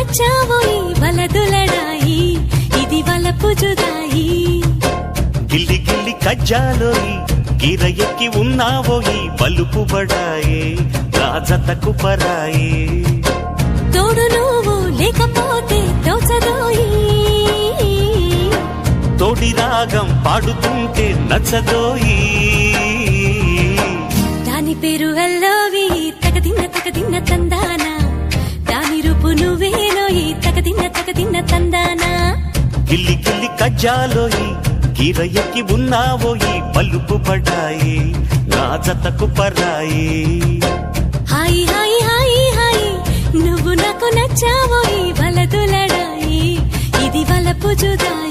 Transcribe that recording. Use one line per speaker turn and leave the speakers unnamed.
నచ్చావోయి వలదులడాయి ఇది వలపు జుదాయి
గిల్లి గిల్లి కజ్జాలోయి గిర ఎక్కి ఉన్నావోయి బలుపు బడాయే నా జతకు పరాయే
తోడు నువ్వు లేకపోతే తోచదోయి
తోడి రాగం పాడుతుంటే నచ్చదోయి
దాని పేరు అల్లోవి తగదిన్న తందానా దాని రూపు నువ్వేనోయి తగదిన్న తందానా
గిల్లి గిల్లి కజ్జాలోయి గిర ఎక్కి ఉన్నావోయి బలుపు బడాయే నా జతకు పరాయే
హాయి హాయి హాయి హాయి నువ్వు నాకు నచ్చావోయి వలదులడాయి ఇది వలపు జుదాయి